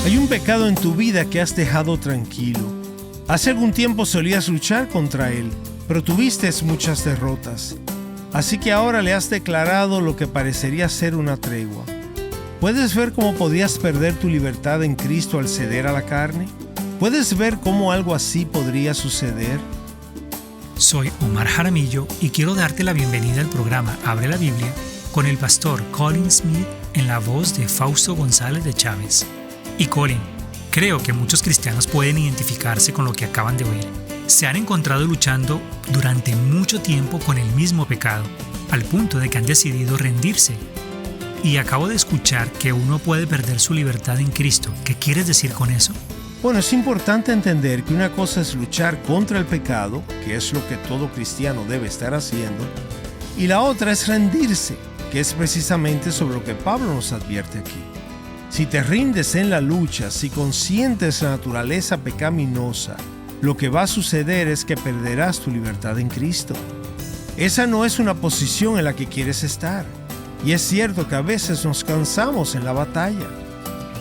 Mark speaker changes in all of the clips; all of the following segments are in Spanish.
Speaker 1: Hay un pecado en tu vida que has dejado tranquilo. Hace algún tiempo solías luchar contra él, pero tuviste muchas derrotas. Así que ahora le has declarado lo que parecería ser una tregua. ¿Puedes ver cómo podrías perder tu libertad en Cristo al ceder a la carne? ¿Puedes ver cómo algo así podría suceder?
Speaker 2: Soy Omar Jaramillo y quiero darte la bienvenida al programa Abre la Biblia con el pastor Colin Smith en la voz de Fausto González de Chávez. Y Colin, creo que muchos cristianos pueden identificarse con lo que acaban de oír. Se han encontrado luchando durante mucho tiempo con el mismo pecado, al punto de que han decidido rendirse. Y acabo de escuchar que uno puede perder su libertad en Cristo. ¿Qué quieres decir con eso?
Speaker 1: Bueno, es importante entender que una cosa es luchar contra el pecado, que es lo que todo cristiano debe estar haciendo, y la otra es rendirse, que es precisamente sobre lo que Pablo nos advierte aquí. Si te rindes en la lucha, si consientes la naturaleza pecaminosa, lo que va a suceder es que perderás tu libertad en Cristo. Esa no es una posición en la que quieres estar. Y es cierto que a veces nos cansamos en la batalla.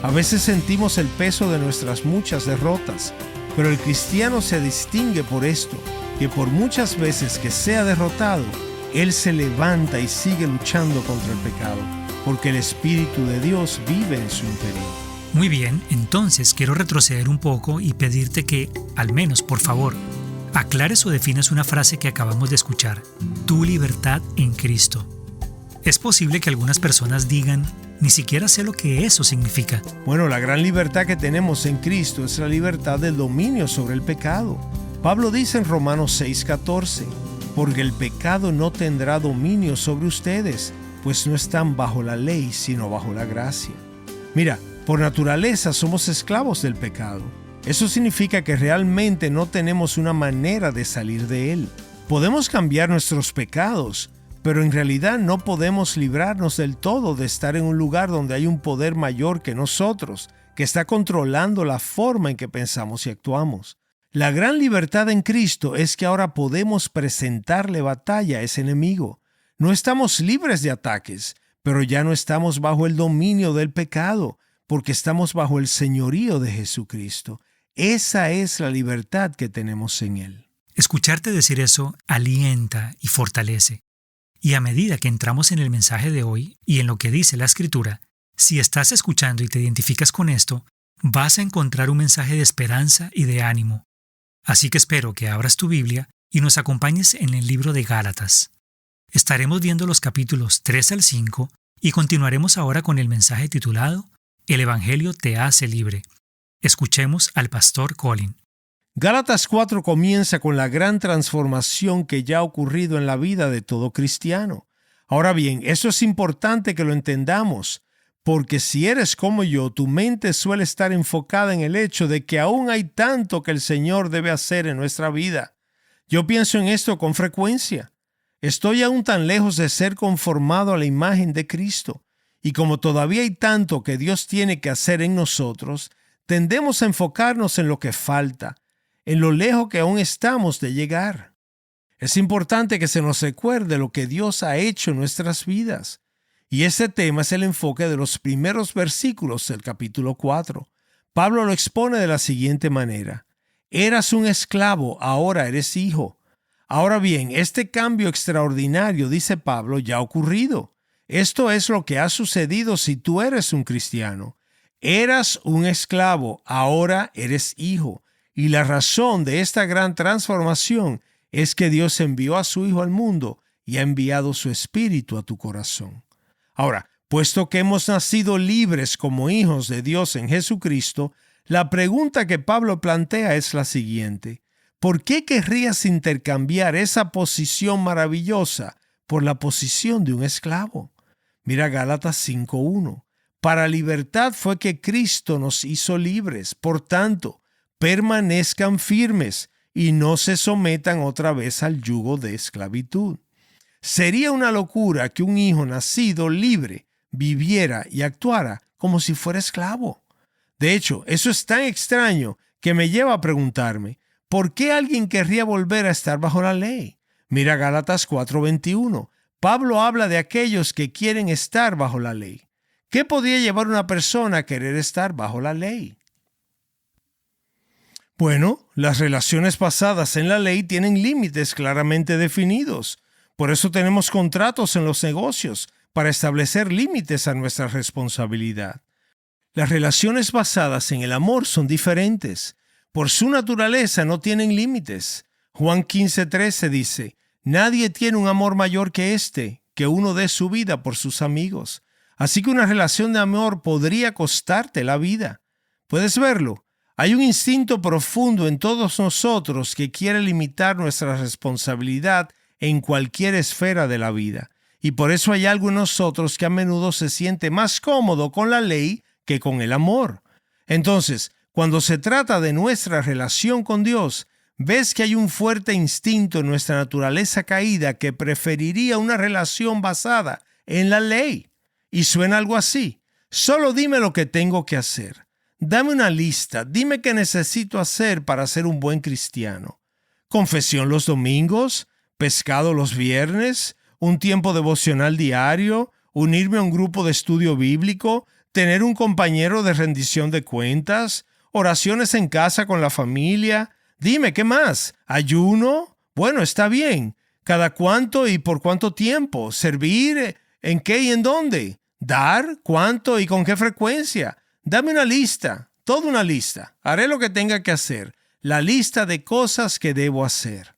Speaker 1: A veces sentimos el peso de nuestras muchas derrotas, pero el cristiano se distingue por esto, que por muchas veces que sea derrotado, él se levanta y sigue luchando contra el pecado, porque el Espíritu de Dios vive en su interior.
Speaker 2: Muy bien, entonces quiero retroceder un poco y pedirte que, al menos por favor, aclares o definas una frase que acabamos de escuchar: tu libertad en Cristo. Es posible que algunas personas digan: ni siquiera sé lo que eso significa.
Speaker 1: Bueno, la gran libertad que tenemos en Cristo es la libertad del dominio sobre el pecado. Pablo dice en Romanos 6:14, porque el pecado no tendrá dominio sobre ustedes, pues no están bajo la ley, sino bajo la gracia. Mira, por naturaleza somos esclavos del pecado. Eso significa que realmente no tenemos una manera de salir de él. Podemos cambiar nuestros pecados, pero en realidad no podemos librarnos del todo de estar en un lugar donde hay un poder mayor que nosotros, que está controlando la forma en que pensamos y actuamos. La gran libertad en Cristo es que ahora podemos presentarle batalla a ese enemigo. No estamos libres de ataques, pero ya no estamos bajo el dominio del pecado, porque estamos bajo el señorío de Jesucristo. Esa es la libertad que tenemos en Él.
Speaker 2: Escucharte decir eso alienta y fortalece. Y a medida que entramos en el mensaje de hoy y en lo que dice la Escritura, si estás escuchando y te identificas con esto, vas a encontrar un mensaje de esperanza y de ánimo. Así que espero que abras tu Biblia y nos acompañes en el libro de Gálatas. Estaremos viendo los capítulos 3 al 5 y continuaremos ahora con el mensaje titulado El Evangelio te hace libre. Escuchemos al pastor Colin.
Speaker 1: Gálatas 4 comienza con la gran transformación que ya ha ocurrido en la vida de todo cristiano. Ahora bien, eso es importante que lo entendamos, porque si eres como yo, tu mente suele estar enfocada en el hecho de que aún hay tanto que el Señor debe hacer en nuestra vida. Yo pienso en esto con frecuencia. Estoy aún tan lejos de ser conformado a la imagen de Cristo, y como todavía hay tanto que Dios tiene que hacer en nosotros, tendemos a enfocarnos en lo que falta, en lo lejos que aún estamos de llegar. Es importante que se nos recuerde lo que Dios ha hecho en nuestras vidas. Y ese tema es el enfoque de los primeros versículos del capítulo 4. Pablo lo expone de la siguiente manera: eras un esclavo, ahora eres hijo. Ahora bien, este cambio extraordinario, dice Pablo, ya ha ocurrido. Esto es lo que ha sucedido si tú eres un cristiano. Eras un esclavo, ahora eres hijo. Y la razón de esta gran transformación es que Dios envió a su Hijo al mundo y ha enviado su Espíritu a tu corazón. Ahora, puesto que hemos nacido libres como hijos de Dios en Jesucristo, la pregunta que Pablo plantea es la siguiente: ¿por qué querrías intercambiar esa posición maravillosa por la posición de un esclavo? Mira Gálatas 5:1. Para libertad fue que Cristo nos hizo libres. Por tanto, permanezcan firmes y no se sometan otra vez al yugo de esclavitud. Sería una locura que un hijo nacido libre viviera y actuara como si fuera esclavo. De hecho, eso es tan extraño que me lleva a preguntarme: ¿por qué alguien querría volver a estar bajo la ley? Mira Gálatas 4:21. Pablo habla de aquellos que quieren estar bajo la ley. ¿Qué podría llevar a una persona a querer estar bajo la ley? Bueno, las relaciones basadas en la ley tienen límites claramente definidos. Por eso tenemos contratos en los negocios para establecer límites a nuestra responsabilidad. Las relaciones basadas en el amor son diferentes. Por su naturaleza no tienen límites. Juan 15:13 dice, «Nadie tiene un amor mayor que este, que uno dé su vida por sus amigos». Así que una relación de amor podría costarte la vida. ¿Puedes verlo? Hay un instinto profundo en todos nosotros que quiere limitar nuestra responsabilidad en cualquier esfera de la vida. Y por eso hay algo en nosotros que a menudo se siente más cómodo con la ley que con el amor. Entonces, cuando se trata de nuestra relación con Dios, ves que hay un fuerte instinto en nuestra naturaleza caída que preferiría una relación basada en la ley. Y suena algo así: solo dime lo que tengo que hacer. Dame una lista, dime qué necesito hacer para ser un buen cristiano. Confesión los domingos, pescado los viernes, un tiempo devocional diario, unirme a un grupo de estudio bíblico, tener un compañero de rendición de cuentas, oraciones en casa con la familia. Dime, ¿qué más? ¿Ayuno? Bueno, está bien. ¿Cada cuánto y por cuánto tiempo? ¿Servir? ¿En qué y en dónde? ¿Dar? ¿Cuánto y con qué frecuencia? Dame una lista, toda una lista. Haré lo que tenga que hacer. La lista de cosas que debo hacer.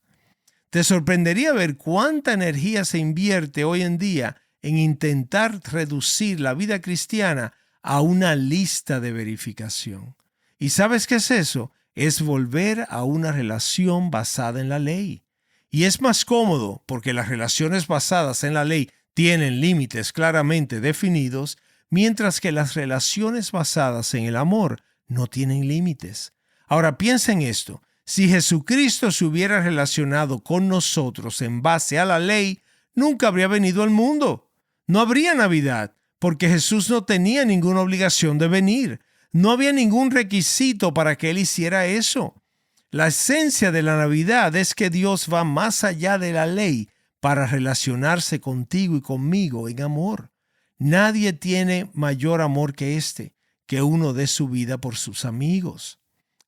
Speaker 1: Te sorprendería ver cuánta energía se invierte hoy en día en intentar reducir la vida cristiana a una lista de verificación. ¿Y sabes qué es eso? Es volver a una relación basada en la ley. Y es más cómodo porque las relaciones basadas en la ley tienen límites claramente definidos, mientras que las relaciones basadas en el amor no tienen límites. Ahora piensa en esto. Si Jesucristo se hubiera relacionado con nosotros en base a la ley, nunca habría venido al mundo. No habría Navidad, porque Jesús no tenía ninguna obligación de venir. No había ningún requisito para que Él hiciera eso. La esencia de la Navidad es que Dios va más allá de la ley para relacionarse contigo y conmigo en amor. Nadie tiene mayor amor que este, que uno dé su vida por sus amigos.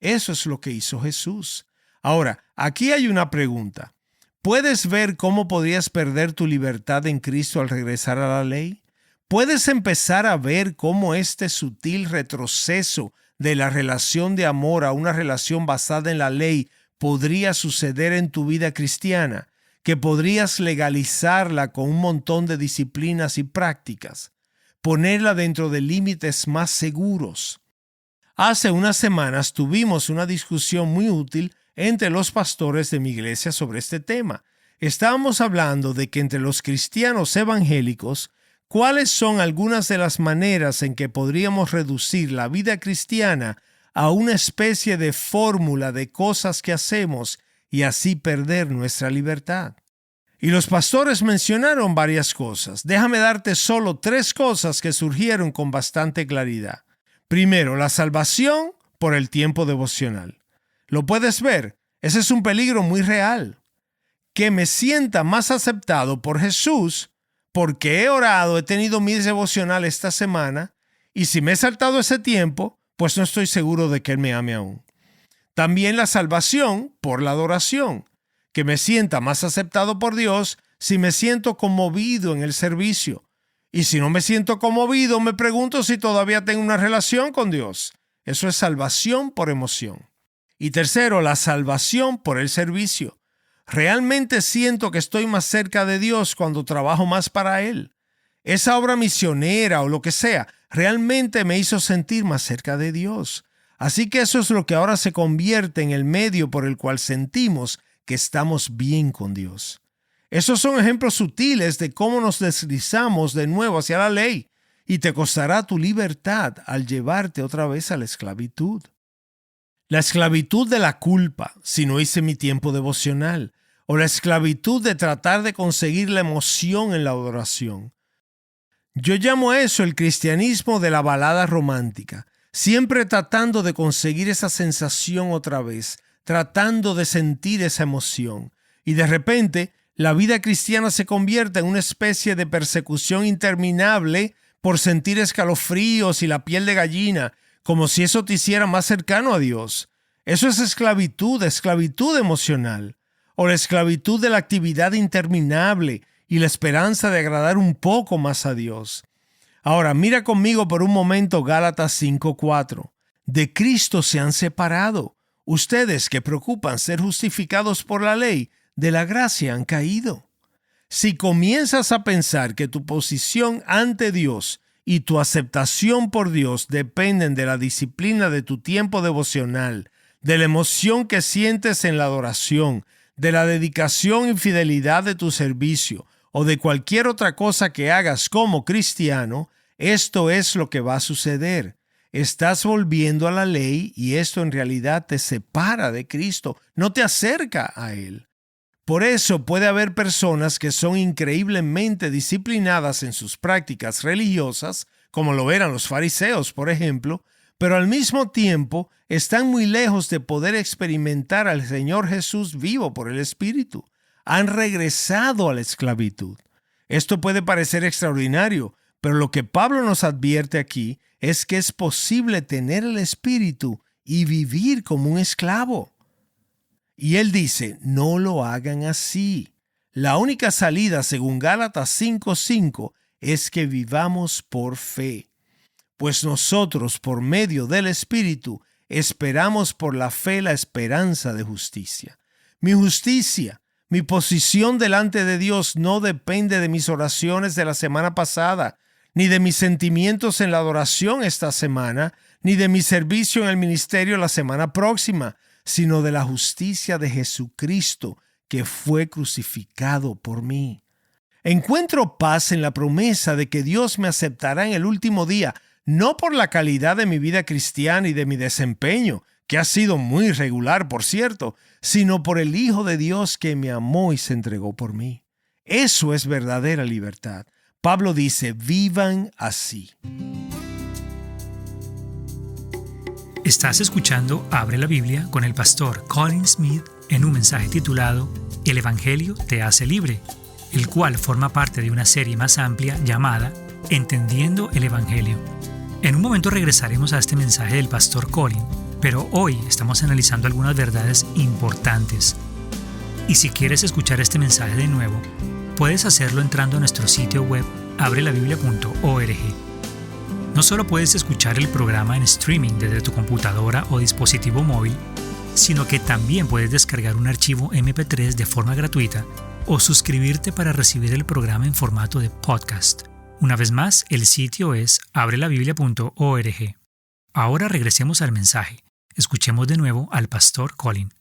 Speaker 1: Eso es lo que hizo Jesús. Ahora, aquí hay una pregunta. ¿Puedes ver cómo podrías perder tu libertad en Cristo al regresar a la ley? ¿Puedes empezar a ver cómo este sutil retroceso de la relación de amor a una relación basada en la ley podría suceder en tu vida cristiana? Que podrías legalizarla con un montón de disciplinas y prácticas, ponerla dentro de límites más seguros. Hace unas semanas tuvimos una discusión muy útil entre los pastores de mi iglesia sobre este tema. Estábamos hablando de que entre los cristianos evangélicos, ¿cuáles son algunas de las maneras en que podríamos reducir la vida cristiana a una especie de fórmula de cosas que hacemos y así perder nuestra libertad? Y los pastores mencionaron varias cosas. Déjame darte solo 3 cosas que surgieron con bastante claridad. Primero, la salvación por el tiempo devocional. ¿Lo puedes ver? Ese es un peligro muy real. Que me sienta más aceptado por Jesús porque he orado, he tenido mi devocional esta semana, y si me he saltado ese tiempo, pues no estoy seguro de que Él me ame aún. También la salvación por la adoración. Que me sienta más aceptado por Dios si me siento conmovido en el servicio. Y si no me siento conmovido, me pregunto si todavía tengo una relación con Dios. Eso es salvación por emoción. Y tercero, la salvación por el servicio. Realmente siento que estoy más cerca de Dios cuando trabajo más para Él. Esa obra misionera o lo que sea, realmente me hizo sentir más cerca de Dios. Así que eso es lo que ahora se convierte en el medio por el cual sentimos que estamos bien con Dios. Esos son ejemplos sutiles de cómo nos deslizamos de nuevo hacia la ley, y te costará tu libertad al llevarte otra vez a la esclavitud. La esclavitud de la culpa, si no hice mi tiempo devocional, o la esclavitud de tratar de conseguir la emoción en la adoración. Yo llamo a eso el cristianismo de la balada romántica, siempre tratando de conseguir esa sensación otra vez, tratando de sentir esa emoción. Y de repente, la vida cristiana se convierte en una especie de persecución interminable por sentir escalofríos y la piel de gallina, como si eso te hiciera más cercano a Dios. Eso es esclavitud emocional, o la esclavitud de la actividad interminable y la esperanza de agradar un poco más a Dios. Ahora, mira conmigo por un momento Gálatas 5:4. De Cristo se han separado. Ustedes que preocupan ser justificados por la ley, de la gracia han caído. Si comienzas a pensar que tu posición ante Dios y tu aceptación por Dios dependen de la disciplina de tu tiempo devocional, de la emoción que sientes en la adoración, de la dedicación y fidelidad de tu servicio o de cualquier otra cosa que hagas como cristiano, esto es lo que va a suceder. Estás volviendo a la ley y esto en realidad te separa de Cristo, no te acerca a Él. Por eso puede haber personas que son increíblemente disciplinadas en sus prácticas religiosas, como lo eran los fariseos, por ejemplo, pero al mismo tiempo están muy lejos de poder experimentar al Señor Jesús vivo por el Espíritu. Han regresado a la esclavitud. Esto puede parecer extraordinario, pero lo que Pablo nos advierte aquí es que es posible tener el Espíritu y vivir como un esclavo. Y él dice, no lo hagan así. La única salida, según Gálatas 5:5, es que vivamos por fe. Pues nosotros, por medio del Espíritu, esperamos por la fe la esperanza de justicia. Mi justicia, mi posición delante de Dios no depende de mis oraciones de la semana pasada, ni de mis sentimientos en la adoración esta semana, ni de mi servicio en el ministerio la semana próxima, sino de la justicia de Jesucristo, que fue crucificado por mí. Encuentro paz en la promesa de que Dios me aceptará en el último día, no por la calidad de mi vida cristiana y de mi desempeño, que ha sido muy irregular, por cierto, sino por el Hijo de Dios que me amó y se entregó por mí. Eso es verdadera libertad. Pablo dice, vivan así.
Speaker 2: Estás escuchando Abre la Biblia con el pastor Colin Smith en un mensaje titulado El Evangelio te hace libre, el cual forma parte de una serie más amplia llamada Entendiendo el Evangelio. En un momento regresaremos a este mensaje del pastor Colin, pero hoy estamos analizando algunas verdades importantes. Y si quieres escuchar este mensaje de nuevo, puedes hacerlo entrando a nuestro sitio web abrelabiblia.org. No solo puedes escuchar el programa en streaming desde tu computadora o dispositivo móvil, sino que también puedes descargar un archivo MP3 de forma gratuita o suscribirte para recibir el programa en formato de podcast. Una vez más, el sitio es abrelabiblia.org. Ahora regresemos al mensaje. Escuchemos de nuevo al pastor Colin.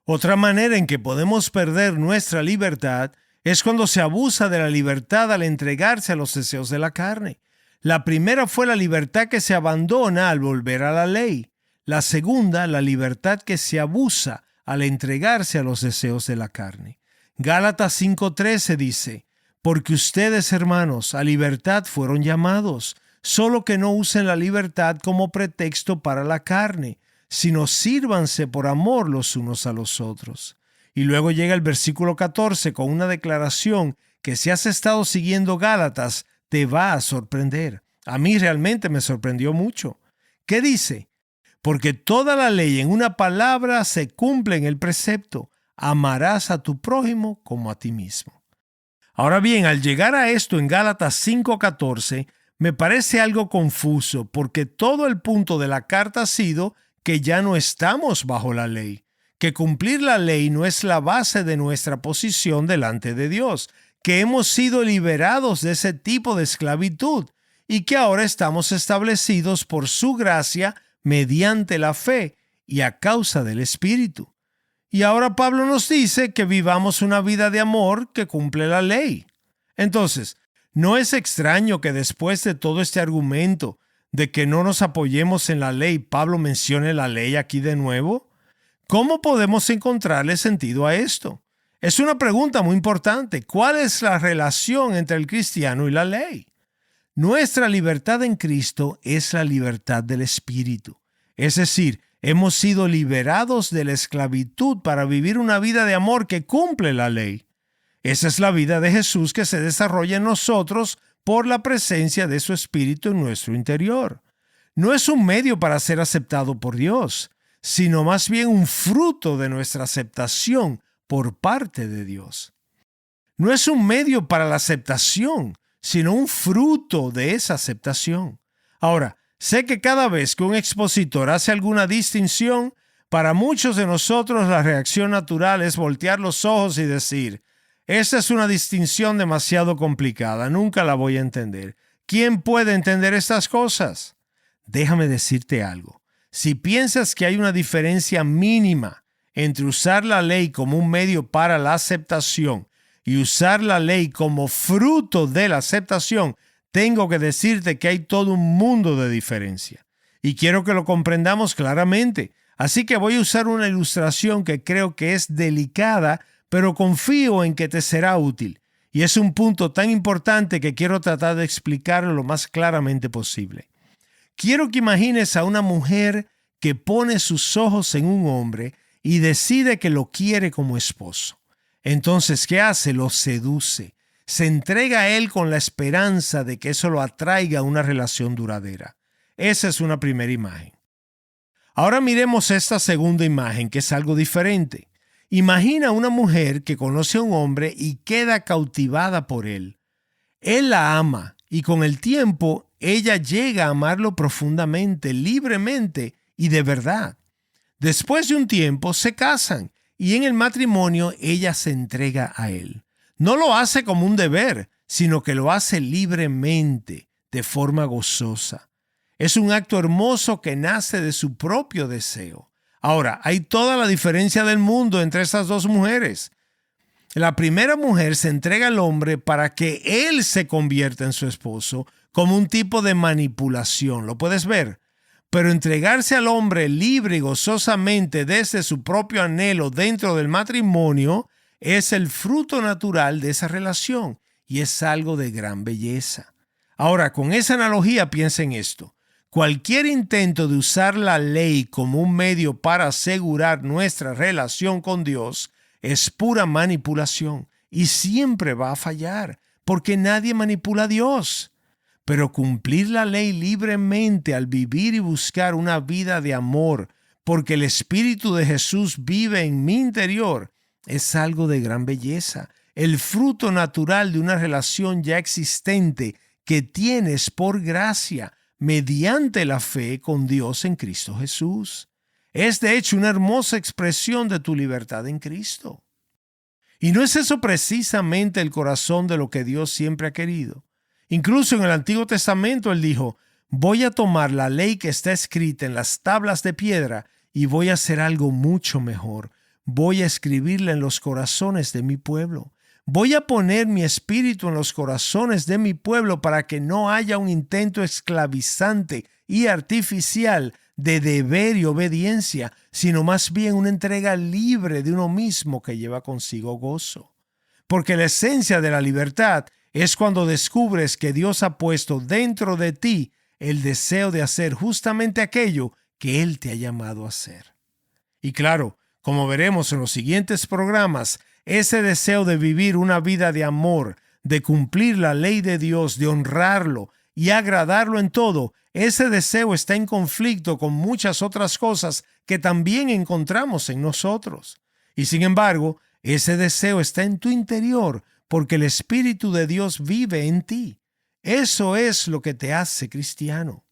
Speaker 1: Otra manera en que podemos perder nuestra libertad es cuando se abusa de la libertad al entregarse a los deseos de la carne. La primera fue la libertad que se abandona al volver a la ley. La segunda, la libertad que se abusa al entregarse a los deseos de la carne. Gálatas 5:13 dice, porque ustedes, hermanos, a libertad fueron llamados, solo que no usen la libertad como pretexto para la carne, sino sírvanse por amor los unos a los otros. Y luego llega el versículo 14 con una declaración que si has estado siguiendo Gálatas, te va a sorprender. A mí realmente me sorprendió mucho. ¿Qué dice? Porque toda la ley en una palabra se cumple en el precepto, amarás a tu prójimo como a ti mismo. Ahora bien, al llegar a esto en Gálatas 5:14, me parece algo confuso porque todo el punto de la carta ha sido que ya no estamos bajo la ley, que cumplir la ley no es la base de nuestra posición delante de Dios, que hemos sido liberados de ese tipo de esclavitud y que ahora estamos establecidos por su gracia mediante la fe y a causa del Espíritu. Y ahora Pablo nos dice que vivamos una vida de amor que cumple la ley. Entonces, ¿no es extraño que después de todo este argumento de que no nos apoyemos en la ley, Pablo mencione la ley aquí de nuevo? ¿Cómo podemos encontrarle sentido a esto? Es una pregunta muy importante. ¿Cuál es la relación entre el cristiano y la ley? Nuestra libertad en Cristo es la libertad del Espíritu. Es decir, hemos sido liberados de la esclavitud para vivir una vida de amor que cumple la ley. Esa es la vida de Jesús que se desarrolla en nosotros por la presencia de su Espíritu en nuestro interior. No es un medio para ser aceptado por Dios, sino más bien un fruto de nuestra aceptación por parte de Dios. No es un medio para la aceptación, sino un fruto de esa aceptación. Ahora, sé que cada vez que un expositor hace alguna distinción, para muchos de nosotros la reacción natural es voltear los ojos y decir: esta es una distinción demasiado complicada, nunca la voy a entender. ¿Quién puede entender estas cosas? Déjame decirte algo. Si piensas que hay una diferencia mínima entre usar la ley como un medio para la aceptación y usar la ley como fruto de la aceptación, tengo que decirte que hay todo un mundo de diferencia. Y quiero que lo comprendamos claramente. Así que voy a usar una ilustración que creo que es delicada, pero confío en que te será útil. Y es un punto tan importante que quiero tratar de explicarlo lo más claramente posible. Quiero que imagines a una mujer que pone sus ojos en un hombre y decide que lo quiere como esposo. Entonces, ¿qué hace? Lo seduce. Se entrega a él con la esperanza de que eso lo atraiga a una relación duradera. Esa es una primera imagen. Ahora miremos esta segunda imagen, que es algo diferente. Imagina una mujer que conoce a un hombre y queda cautivada por él. Él la ama y con el tiempo ella llega a amarlo profundamente, libremente y de verdad. Después de un tiempo se casan y en el matrimonio ella se entrega a él. No lo hace como un deber, sino que lo hace libremente, de forma gozosa. Es un acto hermoso que nace de su propio deseo. Ahora, hay toda la diferencia del mundo entre esas dos mujeres. La primera mujer se entrega al hombre para que él se convierta en su esposo, como un tipo de manipulación. ¿Lo puedes ver? Pero entregarse al hombre libre y gozosamente desde su propio anhelo dentro del matrimonio es el fruto natural de esa relación y es algo de gran belleza. Ahora, con esa analogía, piensa en esto. Cualquier intento de usar la ley como un medio para asegurar nuestra relación con Dios es pura manipulación y siempre va a fallar, porque nadie manipula a Dios. Pero cumplir la ley libremente al vivir y buscar una vida de amor, porque el Espíritu de Jesús vive en mi interior, es algo de gran belleza, el fruto natural de una relación ya existente que tienes por gracia, mediante la fe con Dios en Cristo Jesús. Es de hecho una hermosa expresión de tu libertad en Cristo. ¿Y no es eso precisamente el corazón de lo que Dios siempre ha querido? Incluso en el Antiguo Testamento Él dijo: voy a tomar la ley que está escrita en las tablas de piedra y voy a hacer algo mucho mejor. Voy a escribirla en los corazones de mi pueblo. Voy a poner mi espíritu en los corazones de mi pueblo para que no haya un intento esclavizante y artificial de deber y obediencia, sino más bien una entrega libre de uno mismo que lleva consigo gozo. Porque la esencia de la libertad es cuando descubres que Dios ha puesto dentro de ti el deseo de hacer justamente aquello que Él te ha llamado a hacer. Y claro, como veremos en los siguientes programas, ese deseo de vivir una vida de amor, de cumplir la ley de Dios, de honrarlo y agradarlo en todo, ese deseo está en conflicto con muchas otras cosas que también encontramos en nosotros. Y sin embargo, ese deseo está en tu interior porque el Espíritu de Dios vive en ti. Eso es lo que te hace cristiano.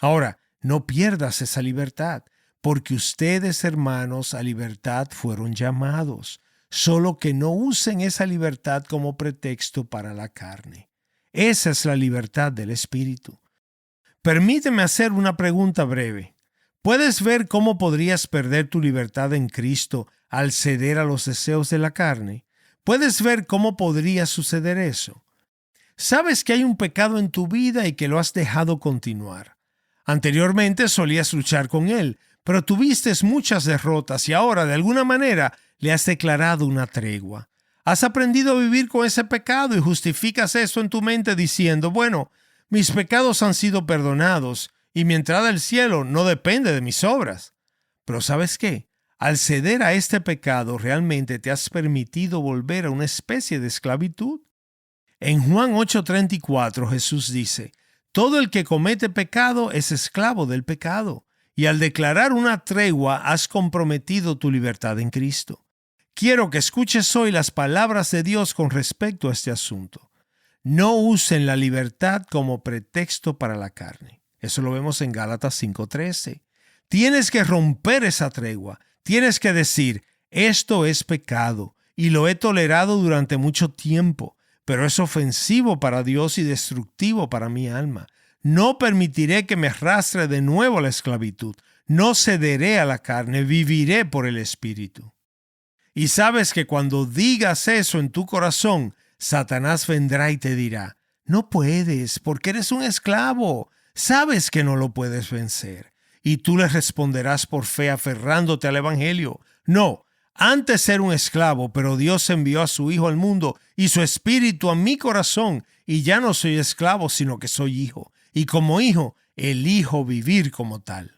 Speaker 1: Ahora, no pierdas esa libertad, porque ustedes, hermanos, a libertad fueron llamados. Solo que no usen esa libertad como pretexto para la carne. Esa es la libertad del Espíritu. Permíteme hacer una pregunta breve. ¿Puedes ver cómo podrías perder tu libertad en Cristo al ceder a los deseos de la carne? ¿Puedes ver cómo podría suceder eso? Sabes que hay un pecado en tu vida y que lo has dejado continuar. Anteriormente solías luchar con él, pero tuviste muchas derrotas y ahora, de alguna manera, le has declarado una tregua. Has aprendido a vivir con ese pecado y justificas esto en tu mente diciendo: bueno, mis pecados han sido perdonados y mi entrada al cielo no depende de mis obras. Pero ¿sabes qué? Al ceder a este pecado, realmente te has permitido volver a una especie de esclavitud. En Juan 8:34 Jesús dice: todo el que comete pecado es esclavo del pecado, y al declarar una tregua has comprometido tu libertad en Cristo. Quiero que escuches hoy las palabras de Dios con respecto a este asunto. No usen la libertad como pretexto para la carne. Eso lo vemos en Gálatas 5:13. Tienes que romper esa tregua. Tienes que decir: esto es pecado y lo he tolerado durante mucho tiempo, pero es ofensivo para Dios y destructivo para mi alma. No permitiré que me arrastre de nuevo a la esclavitud. No cederé a la carne, viviré por el Espíritu. Y sabes que cuando digas eso en tu corazón, Satanás vendrá y te dirá: no puedes, porque eres un esclavo. Sabes que no lo puedes vencer. Y tú le responderás por fe aferrándote al Evangelio: no, antes era un esclavo, pero Dios envió a su Hijo al mundo y su Espíritu a mi corazón, y ya no soy esclavo, sino que soy hijo. Y como hijo, elijo vivir como tal.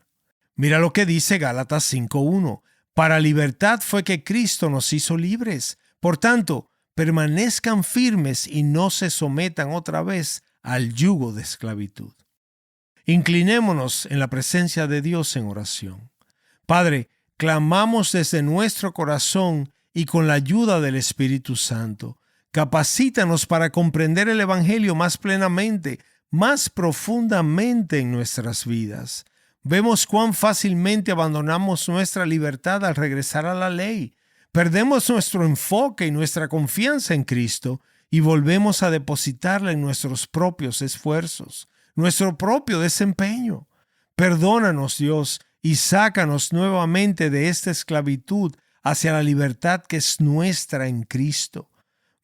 Speaker 1: Mira lo que dice Gálatas 5:1. Para libertad fue que Cristo nos hizo libres. Por tanto, permanezcan firmes y no se sometan otra vez al yugo de esclavitud. Inclinémonos en la presencia de Dios en oración. Padre, clamamos desde nuestro corazón y con la ayuda del Espíritu Santo. Capacítanos para comprender el Evangelio más plenamente, más profundamente en nuestras vidas. Vemos cuán fácilmente abandonamos nuestra libertad al regresar a la ley. Perdemos nuestro enfoque y nuestra confianza en Cristo y volvemos a depositarla en nuestros propios esfuerzos, nuestro propio desempeño. Perdónanos, Dios, y sácanos nuevamente de esta esclavitud hacia la libertad que es nuestra en Cristo.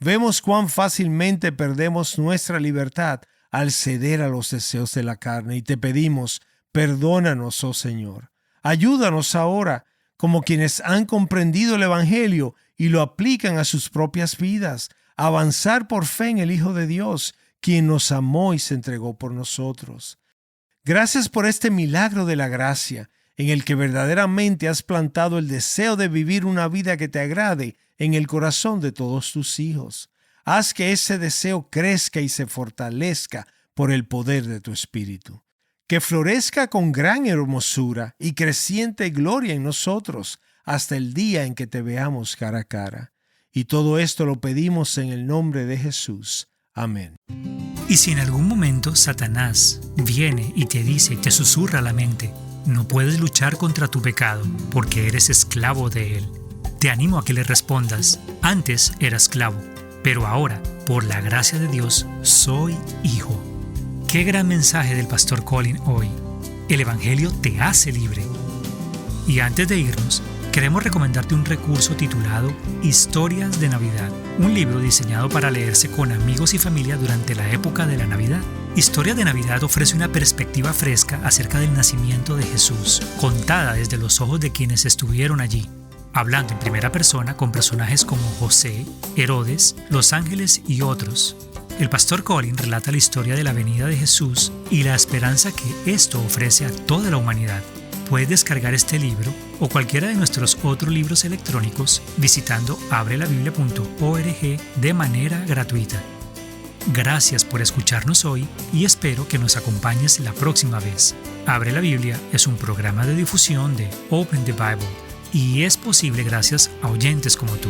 Speaker 1: Vemos cuán fácilmente perdemos nuestra libertad al ceder a los deseos de la carne y te pedimos: perdónanos, oh Señor. Ayúdanos ahora, como quienes han comprendido el Evangelio y lo aplican a sus propias vidas, a avanzar por fe en el Hijo de Dios, quien nos amó y se entregó por nosotros. Gracias por este milagro de la gracia, en el que verdaderamente has plantado el deseo de vivir una vida que te agrade en el corazón de todos tus hijos. Haz que ese deseo crezca y se fortalezca por el poder de tu Espíritu. Que florezca con gran hermosura y creciente gloria en nosotros hasta el día en que te veamos cara a cara. Y todo esto lo pedimos en el nombre de Jesús. Amén.
Speaker 2: Y si en algún momento Satanás viene y te dice y te susurra a la mente: no puedes luchar contra tu pecado porque eres esclavo de él, te animo a que le respondas: antes era esclavo, pero ahora, por la gracia de Dios, soy hijo. Qué gran mensaje del Pastor Colin hoy. El Evangelio te hace libre. Y antes de irnos, queremos recomendarte un recurso titulado Historias de Navidad, un libro diseñado para leerse con amigos y familia durante la época de la Navidad. Historias de Navidad ofrece una perspectiva fresca acerca del nacimiento de Jesús, contada desde los ojos de quienes estuvieron allí, hablando en primera persona con personajes como José, Herodes, los ángeles y otros. El Pastor Colin relata la historia de la venida de Jesús y la esperanza que esto ofrece a toda la humanidad. Puedes descargar este libro o cualquiera de nuestros otros libros electrónicos visitando abrelabiblia.org de manera gratuita. Gracias por escucharnos hoy y espero que nos acompañes la próxima vez. Abre la Biblia es un programa de difusión de Open the Bible y es posible gracias a oyentes como tú.